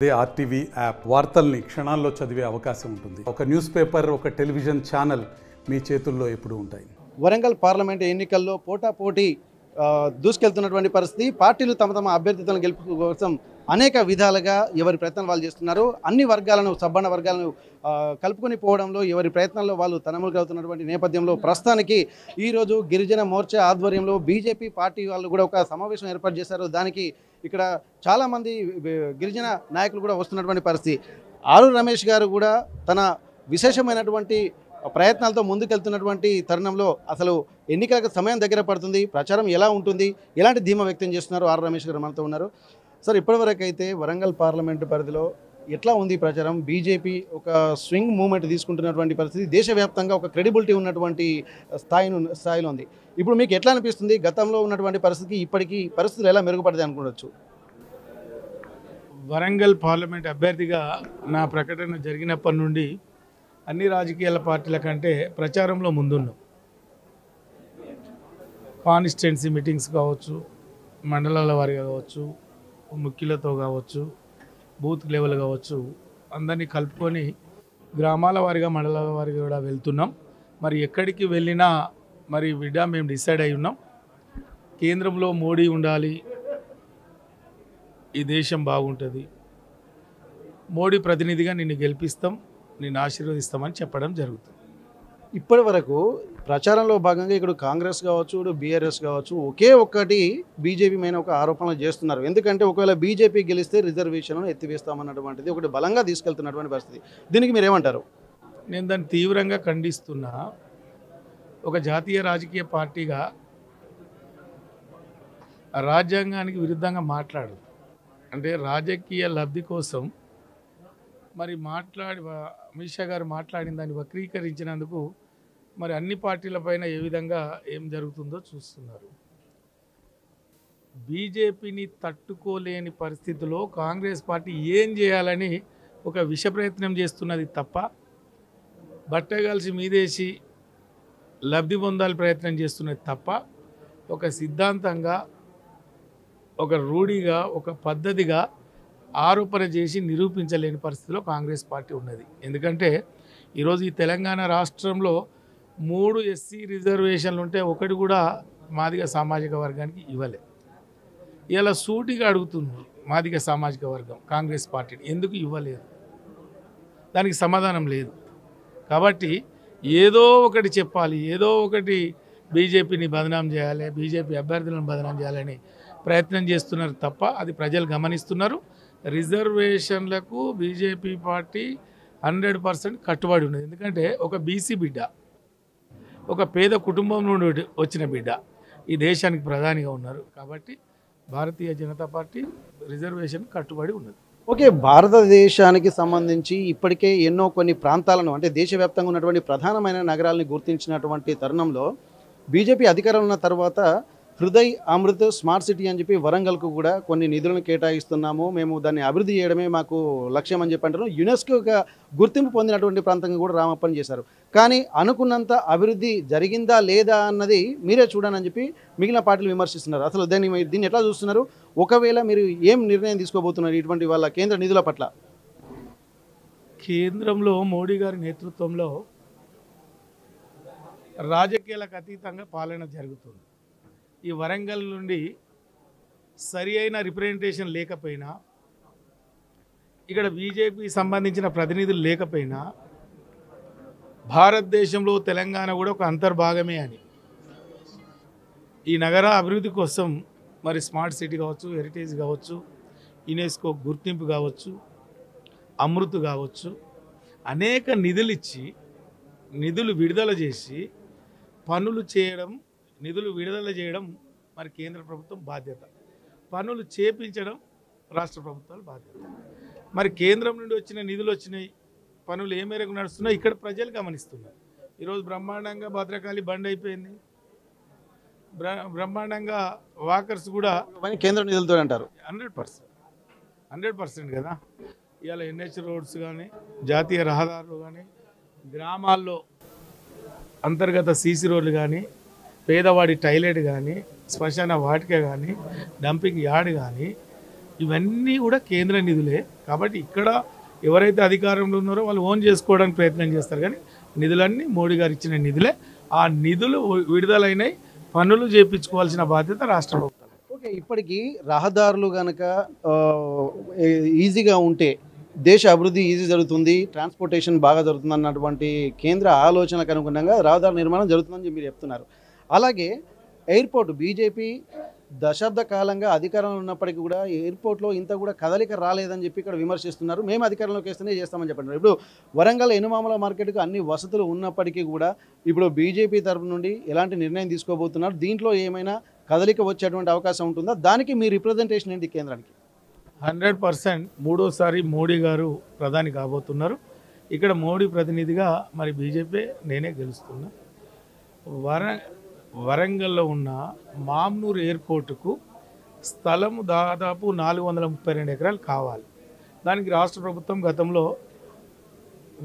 అదే RTV app వార్తల్ని క్షణాల్లో చదివే అవకాశం ఉంటుంది. ఒక న్యూస్ పేపర్, ఒక టెలివిజన్ ఛానల్ మీ చేతుల్లో ఎప్పుడూ ఉంటాయి. వరంగల్ పార్లమెంట్ ఎన్నికల్లో పోటాపోటీ దూసుకెళ్తున్నటువంటి పరిస్థితి. పార్టీలు తమ తమ అభ్యర్థులను గెలుపు కోసం అనేక విధాలుగా ఎవరి ప్రయత్నాలు వాళ్ళు చేస్తున్నారు. అన్ని వర్గాలను, సబ్బన్న వర్గాలను కలుపుకొని పోవడంలో ఎవరి ప్రయత్నాల్లో వాళ్ళు తనములుగా అవుతున్నటువంటి నేపథ్యంలో ప్రస్తుతానికి ఈరోజు గిరిజన మోర్చా ఆధ్వర్యంలో బీజేపీ పార్టీ వాళ్ళు కూడా ఒక సమావేశం ఏర్పాటు చేశారు. దానికి ఇక్కడ చాలామంది గిరిజన నాయకులు కూడా వస్తున్నటువంటి పరిస్థితి. ఆరు రమేష్ గారు కూడా తన విశేషమైనటువంటి ప్రయత్నాలతో ముందుకెళ్తున్నటువంటి తరుణంలో అసలు ఎన్నికలకు సమయం దగ్గర పడుతుంది, ప్రచారం ఎలా ఉంటుంది, ఎలాంటి ధీమా వ్యక్తం చేస్తున్నారు ఆర్ రమేష్ గారు మనతో ఉన్నారు. సార్, ఇప్పటివరకు అయితే వరంగల్ పార్లమెంటు పరిధిలో ఎట్లా ఉంది ప్రచారం? బీజేపీ ఒక స్వింగ్ మూమెంట్ తీసుకుంటున్నటువంటి పరిస్థితి, దేశవ్యాప్తంగా ఒక క్రెడిబిలిటీ ఉన్నటువంటి స్థాయిలో ఉంది. ఇప్పుడు మీకు ఎట్లా అనిపిస్తుంది? గతంలో ఉన్నటువంటి పరిస్థితికి ఇప్పటికీ పరిస్థితులు ఎలా మెరుగుపడతాయి అనుకోవచ్చు? వరంగల్ పార్లమెంట్ అభ్యర్థిగా నా ప్రకటన జరిగినప్పటి నుండి అన్ని రాజకీయాల పార్టీల కంటే ప్రచారంలో ముందున్నాం. కాన్స్టిట్యున్సీ మీటింగ్స్ కావచ్చు, మండలాల వారిగా కావచ్చు, ముఖ్యులతో కావచ్చు, బూత్ లెవెల్ కావచ్చు, అందరినీ కలుపుకొని గ్రామాల వారిగా, మండలాల వారిగా కూడా వెళ్తున్నాం. మరి ఎక్కడికి వెళ్ళినా మరి బిడ్డ మేము డిసైడ్ అయి ఉన్నాం, కేంద్రంలో మోడీ ఉండాలి, ఈ దేశం బాగుంటుంది, మోడీ ప్రతినిధిగా నిన్ను గెలిపిస్తాం, నిన్ను ఆశీర్వదిస్తామని చెప్పడం జరుగుతుంది. ఇప్పటి వరకు ప్రచారంలో భాగంగా ఇక్కడ కాంగ్రెస్ కావచ్చు, ఇప్పుడు బీఆర్ఎస్ కావచ్చు, ఒకే ఒక్కటి బీజేపీ మీద ఒక ఆరోపణలు చేస్తున్నారు. ఎందుకంటే ఒకవేళ బీజేపీ గెలిస్తే రిజర్వేషన్లను ఎత్తివేస్తామన్నటువంటిది ఒకటి బలంగా తీసుకెళ్తున్నటువంటి పరిస్థితి. దీనికి మీరు ఏమంటారు? నేను దాన్ని తీవ్రంగా ఖండిస్తున్నా. ఒక జాతీయ రాజకీయ పార్టీగా రాజ్యాంగానికి విరుద్ధంగా మాట్లాడు అంటే రాజకీయ లబ్ధి కోసం మరి అమిత్ షా గారు మాట్లాడిన దాన్ని వక్రీకరించినందుకు మరి అన్ని పార్టీలపైన ఏ విధంగా ఏం జరుగుతుందో చూస్తున్నారు. బీజేపీని తట్టుకోలేని పరిస్థితిలో కాంగ్రెస్ పార్టీ ఏం చేయాలని ఒక విష ప్రయత్నం చేస్తున్నది తప్ప, బట్టగలిసి మీదేసి లబ్ధి పొందాలి ప్రయత్నం చేస్తున్నది తప్ప, ఒక సిద్ధాంతంగా, ఒక రూఢిగా, ఒక పద్ధతిగా ఆరోపణ చేసి నిరూపించలేని పరిస్థితిలో కాంగ్రెస్ పార్టీ ఉన్నది. ఎందుకంటే ఈరోజు ఈ తెలంగాణ రాష్ట్రంలో 3 ఎస్సీ రిజర్వేషన్లు ఉంటే ఒకటి కూడా మాదిగ సామాజిక వర్గానికి ఇవ్వలే. ఇలా సూటిగా అడుగుతున్నారు మాదిగ సామాజిక వర్గం కాంగ్రెస్ పార్టీని ఎందుకు ఇవ్వలేదు, దానికి సమాధానం లేదు. కాబట్టి ఏదో ఒకటి చెప్పాలి, ఏదో ఒకటి బీజేపీని బదనాం చేయాలి, బీజేపీ అభ్యర్థులను బదనాం చేయాలని ప్రయత్నం చేస్తున్నారు తప్ప అది ప్రజలు గమనిస్తున్నారు. రిజర్వేషన్లకు బీజేపీ పార్టీ 100% కట్టుబడి ఉన్నది. ఎందుకంటే ఒక బీసీ బిడ్డ, ఒక పేద కుటుంబం నుండి వచ్చిన బిడ్డ ఈ దేశానికి ప్రధానిగా ఉన్నారు. కాబట్టి భారతీయ జనతా పార్టీ రిజర్వేషన్ కట్టుబడి ఉన్నది. ఓకే, భారతదేశానికి సంబంధించి ఇప్పటికే ఎన్నో కొన్ని ప్రాంతాలను, అంటే దేశవ్యాప్తంగా ఉన్నటువంటి ప్రధానమైన నగరాలని గుర్తించినటువంటి తరుణంలో బీజేపీ అధికారంలో ఉన్న తర్వాత హృదయ్ అమృత్ స్మార్ట్ సిటీ అని చెప్పి వరంగల్కు కూడా కొన్ని నిధులను కేటాయిస్తున్నాము, మేము దాన్ని అభివృద్ధి చేయడమే మాకు లక్ష్యం అని చెప్పి అంటారు. యునెస్కోగా గుర్తింపు పొందినటువంటి ప్రాంతంగా కూడా రామప్పని చేశారు. కానీ అనుకున్నంత అభివృద్ధి జరిగిందా లేదా అన్నది మీరే చూడని చెప్పి మిగిలిన పార్టీలు విమర్శిస్తున్నారు. అసలు దీన్ని ఎట్లా చూస్తున్నారు? ఒకవేళ మీరు ఏం నిర్ణయం తీసుకోబోతున్నారు ఇటువంటి వాళ్ళ కేంద్ర నిధుల పట్ల? కేంద్రంలో మోడీ గారి నేతృత్వంలో రాజకీయాలకు అతీతంగా పాలన జరుగుతుంది. ఈ వరంగల్ నుండి సరి అయిన రిప్రజెంటేషన్ లేకపోయినా, ఇక్కడ బీజేపీ సంబంధించిన ప్రతినిధులు లేకపోయినా, భారతదేశంలో తెలంగాణ కూడా ఒక అంతర్భాగమే అని ఈ నగర అభివృద్ధి కోసం మరి స్మార్ట్ సిటీ కావచ్చు, హెరిటేజ్ కావచ్చు, యునెస్కో గుర్తింపు కావచ్చు, అమృత్ కావచ్చు, అనేక నిధులు ఇచ్చి నిధులు విడుదల చేసి నిధులు విడుదల చేయడం మరి కేంద్ర ప్రభుత్వం బాధ్యత, పనులు చేపించడం రాష్ట్ర ప్రభుత్వాల బాధ్యత. మరి కేంద్రం నుండి వచ్చిన నిధులు వచ్చినాయి, పనులు ఏ మేరకు నడుస్తున్నాయి ఇక్కడ ప్రజలు గమనిస్తున్నారు. ఈరోజు బ్రహ్మాండంగా భద్రకాళి బండ్ అయిపోయింది, బ్రహ్మాండంగా వాకర్స్ కూడా కేంద్ర నిధులతో అంటారు. 100% కదా. ఇవాళ ఎన్హెచ్ రోడ్స్ కానీ, జాతీయ రహదారులు కానీ, గ్రామాల్లో అంతర్గత సీసీ రోడ్లు కానీ, పేదవాడి టాయిలెట్ కానీ, శ్మశాన వాటిక కానీ, డంపింగ్ యార్డ్ కానీ, ఇవన్నీ కూడా కేంద్ర నిధులే. కాబట్టి ఇక్కడ ఎవరైతే అధికారంలో ఉన్నారో వాళ్ళు ఓన్ చేసుకోవడానికి ప్రయత్నం చేస్తారు, కానీ నిధులన్నీ మోడీ గారు ఇచ్చిన నిధులే. ఆ నిధులు విడుదలైనవి, పనులు చేయించుకోవాల్సిన బాధ్యత రాష్ట్ర ప్రభుత్వం. ఓకే, ఇప్పటికీ రహదారులు కనుక ఈజీగా ఉంటే దేశ అభివృద్ధి ఈజీ జరుగుతుంది, ట్రాన్స్పోర్టేషన్ బాగా జరుగుతుంది అన్నటువంటి కేంద్ర ఆలోచనకు అనుగుణంగా రహదారుల నిర్మాణం జరుగుతుందని మీరు చెప్తున్నారు. అలాగే ఎయిర్పోర్ట్ బీజేపీ దశాబ్ద కాలంగా అధికారంలో ఉన్నప్పటికీ కూడా ఎయిర్పోర్ట్లో ఇంత కూడా కదలిక రాలేదని చెప్పి ఇక్కడ విమర్శిస్తున్నారు. మేము అధికారంలోకి వస్తేనే చేస్తామని చెప్పండి. ఇప్పుడు వరంగల్ ఎనుమామల మార్కెట్కు అన్ని వసతులు ఉన్నప్పటికీ కూడా ఇప్పుడు బీజేపీ తరఫు నుండి ఎలాంటి నిర్ణయం తీసుకోబోతున్నారు? దీంట్లో ఏమైనా కదలిక వచ్చేటువంటి అవకాశం ఉంటుందా? దానికి మీ రిప్రజెంటేషన్ ఏంటి కేంద్రానికి? 100% మూడోసారి మోడీ గారు ప్రధాని కాబోతున్నారు. ఇక్కడ మోడీ ప్రతినిధిగా మరి బీజేపీ నేనే గెలుస్తున్నా. వరంగల్లో ఉన్న మామ్నూర్ ఎయిర్పోర్టుకు స్థలము దాదాపు 432 ఎకరాలు కావాలి. దానికి రాష్ట్ర ప్రభుత్వం గతంలో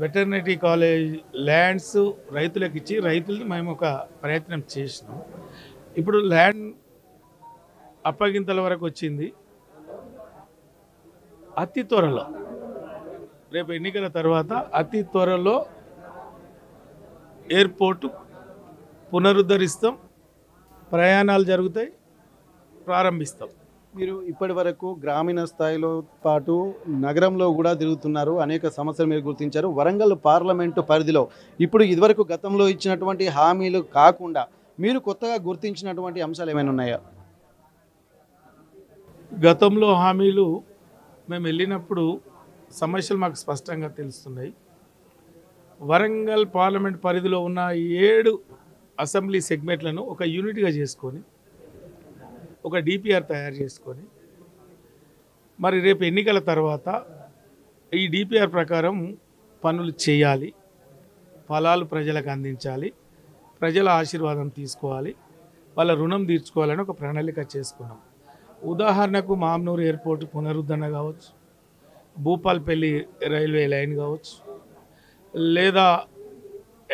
వెటర్నరీ కాలేజ్ ల్యాండ్స్ రైతులకు ఇచ్చి రైతుల్ని మేము ఒక ప్రయత్నం చేసినాం. ఇప్పుడు ల్యాండ్ అప్పగింతల వరకు వచ్చింది. అతి త్వరలో, రేపు ఎన్నికల తర్వాత అతి త్వరలో ఎయిర్పోర్టు పునరుద్ధరిస్తాం, ప్రయాణాలు జరుగుతాయి, ప్రారంభిస్తాం. మీరు ఇప్పటి వరకు గ్రామీణ స్థాయిలో పాటు నగరంలో కూడా తిరుగుతున్నారు, అనేక సమస్యలు మీరు గుర్తించారు. వరంగల్ పార్లమెంటు పరిధిలో ఇప్పుడు ఇదివరకు గతంలో ఇచ్చినటువంటి హామీలు కాకుండా మీరు కొత్తగా గుర్తించినటువంటి అంశాలు ఏమైనా ఉన్నాయా? గతంలో హామీలు మేము వెళ్ళినప్పుడు సమస్యలు మాకు స్పష్టంగా తెలుస్తున్నాయి. వరంగల్ పార్లమెంట్ పరిధిలో ఉన్న 7 అసెంబ్లీ సెగ్మెంట్లను ఒక యూనిట్గా చేసుకొని ఒక డిపిఆర్ తయారు చేసుకొని మరి రేపు ఎన్నికల తర్వాత ఈ డిపిఆర్ ప్రకారం పనులు చేయాలి, ఫలాలు ప్రజలకు అందించాలి, ప్రజల ఆశీర్వాదం తీసుకోవాలి, వాళ్ళ రుణం తీర్చుకోవాలని ఒక ప్రణాళిక చేసుకున్నాం. ఉదాహరణకు మామ్నూరు ఎయిర్పోర్ట్ పునరుద్ధరణ కావచ్చు, భూపాల్పల్లి రైల్వే లైన్ కావచ్చు, లేదా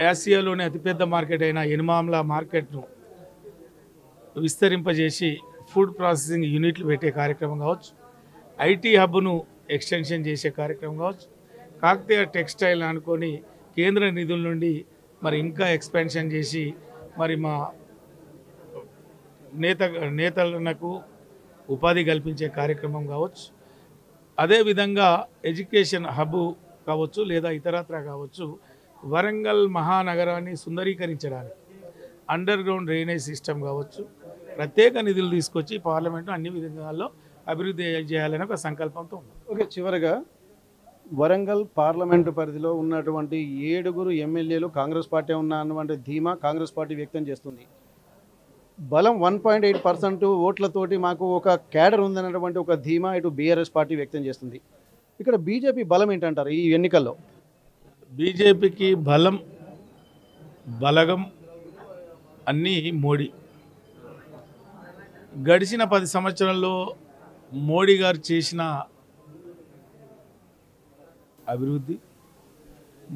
ఆసియాలోనే అతిపెద్ద మార్కెట్ అయిన ఎనుమామ్ల మార్కెట్ను విస్తరింపజేసి ఫుడ్ ప్రాసెసింగ్ యూనిట్లు పెట్టే కార్యక్రమం కావచ్చు, ఐటీ హబ్ను ఎక్స్టెన్షన్ చేసే కార్యక్రమం కావచ్చు, కాకతీయ టెక్స్టైల్ అనుకొని కేంద్ర నిధుల నుండి మరి ఇంకా ఎక్స్పాన్షన్ చేసి మరి మా నేతలకు ఉపాధి కల్పించే కార్యక్రమం కావచ్చు, అదేవిధంగా ఎడ్యుకేషన్ హబ్ కావచ్చు లేదా ఇతరత్ర కావచ్చు, వరంగల్ మహానగరాన్ని సుందరీకరించడానికి అండర్ గ్రౌండ్ డ్రైనేజ్ సిస్టమ్ కావచ్చు, ప్రత్యేక నిధులు తీసుకొచ్చి పార్లమెంటు అన్ని విధాల్లో అభివృద్ధి చేయాలని ఒక సంకల్పంతో ఉంది. ఓకే, చివరిగా వరంగల్ పార్లమెంటు పరిధిలో ఉన్నటువంటి 7 ఎమ్మెల్యేలు కాంగ్రెస్ పార్టీ ఉన్నటువంటి ధీమా కాంగ్రెస్ పార్టీ వ్యక్తం చేస్తుంది. బలం 1.8% ఓట్లతోటి మాకు ఒక క్యాడర్ ఉందన్నటువంటి ఒక ధీమా ఇటు బీఆర్ఎస్ పార్టీ వ్యక్తం చేస్తుంది. ఇక్కడ బీజేపీ బలం ఏంటంటారు ఈ ఎన్నికల్లో? బీజేపీకి బలగం అన్నీ మోడీ. గడిచిన 10 సంవత్సరాల్లో మోడీ గారు చేసిన అభివృద్ధి,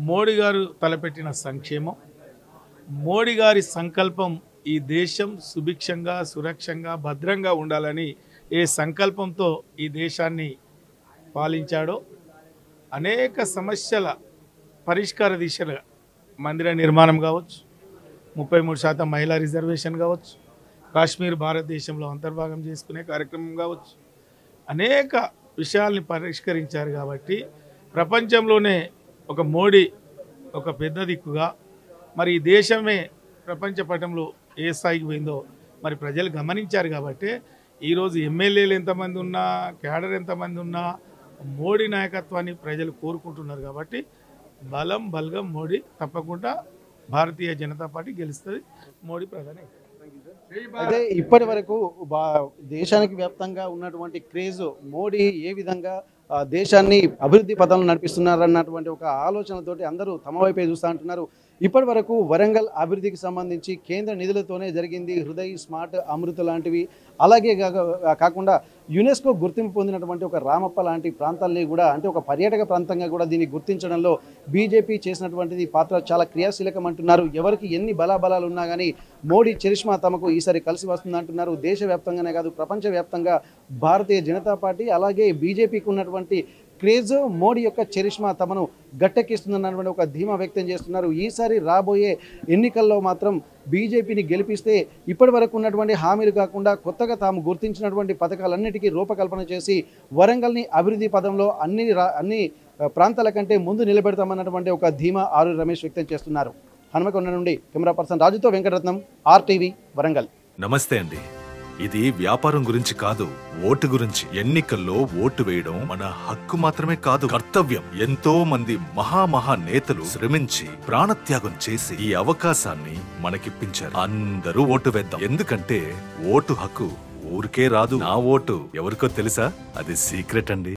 మోడీ గారు తలపెట్టిన సంక్షేమం, మోడీ గారి సంకల్పం ఈ దేశం సుభిక్షంగా సురక్షంగా భద్రంగా ఉండాలని ఏ సంకల్పంతో ఈ దేశాన్ని పాలించాడో అనేక సమస్యల పరిష్కార దిశగా మందిర నిర్మాణం కావచ్చు, 33% మహిళా రిజర్వేషన్ కావచ్చు, కాశ్మీర్ భారతదేశంలో అంతర్భాగం చేసుకునే కార్యక్రమం కావచ్చు, అనేక విషయాల్ని పరిష్కరించారు. కాబట్టి ప్రపంచంలోనే ఒక మోడీ ఒక పెద్ద దిక్కుగా మరి ఈ దేశమే ప్రపంచ పటంలో ఏ స్థాయికి పోయిందో మరి ప్రజలు గమనించారు. కాబట్టి ఈరోజు ఎమ్మెల్యేలు ఎంతమంది ఉన్నా, క్యాడర్ ఎంతమంది ఉన్నా మోడీ నాయకత్వాన్ని ప్రజలు కోరుకుంటున్నారు. కాబట్టి బలగం మోడీ, తప్పకుండా భారతీయ జనతా పార్టీ గెలుస్తుంది, మోడీ ప్రధాని. అయితే ఇప్పటి వరకు దేశానికి వ్యాప్తంగా ఉన్నటువంటి క్రేజ్ మోడీ ఏ విధంగా దేశాన్ని అభివృద్ధి పథంలో నడిపిస్తున్నారన్నటువంటి ఒక ఆలోచనతోటి అందరూ తమ వైపే చూస్తూ అంటున్నారు. ఇప్పటి వరకు వరంగల్ అభివృద్ధికి సంబంధించి కేంద్ర నిధులతోనే జరిగింది. హృదయ్, స్మార్ట్, అమృత లాంటివి, అలాగే కాకుండా యునెస్కో గుర్తింపు పొందినటువంటి ఒక రామప్ప లాంటి ప్రాంతాలని కూడా, అంటే ఒక పర్యాటక ప్రాంతంగా కూడా దీన్ని గుర్తించడంలో బీజేపీ చేసినటువంటిది పాత్ర చాలా క్రియాశీలకం అంటున్నారు. ఎవరికి ఎన్ని బలాబలాలు ఉన్నా కానీ మోడీ చరిష్మా తమకు ఈసారి కలిసి వస్తుంది అంటున్నారు. దేశవ్యాప్తంగానే కాదు, ప్రపంచవ్యాప్తంగా భారతీయ జనతా పార్టీ అలాగే బీజేపీకి ఉన్నటువంటి క్రేజ్, మోడీ యొక్క చరిష్మా తమను గట్టెక్కిస్తుందన్నటువంటి ఒక ధీమా వ్యక్తం చేస్తున్నారు. ఈసారి రాబోయే ఎన్నికల్లో మాత్రం బీజేపీని గెలిపిస్తే ఇప్పటి వరకు ఉన్నటువంటి హామీలు కాకుండా కొత్తగా తాము గుర్తించినటువంటి పథకాలన్నిటికీ రూపకల్పన చేసి వరంగల్ని అభివృద్ధి పదంలో అన్ని ప్రాంతాల కంటే ముందు నిలబెడతామన్నటువంటి ఒక ధీమా ఆరు రమేష్ వ్యక్తం చేస్తున్నారు. హనుమకొండ నుండి కెమెరా పర్సన్ రాజుతో వెంకటరత్నం, RTV వరంగల్. నమస్తే అండి. ఇది వ్యాపారం గురించి కాదు, ఓటు గురించి. ఎన్నికల్లో ఓటు వేయడం మన హక్కు మాత్రమే కాదు, కర్తవ్యం. ఎంతో మంది మహా నేతలు శ్రమించి ప్రాణత్యాగం చేసి ఈ అవకాశాన్ని మనకిప్పించారు. అందరూ ఓటు వేద్దాం. ఎందుకంటే ఓటు హక్కు ఊరికే రాదు. నా ఓటు ఎవరికో తెలుసా? అది సీక్రెట్ అండి.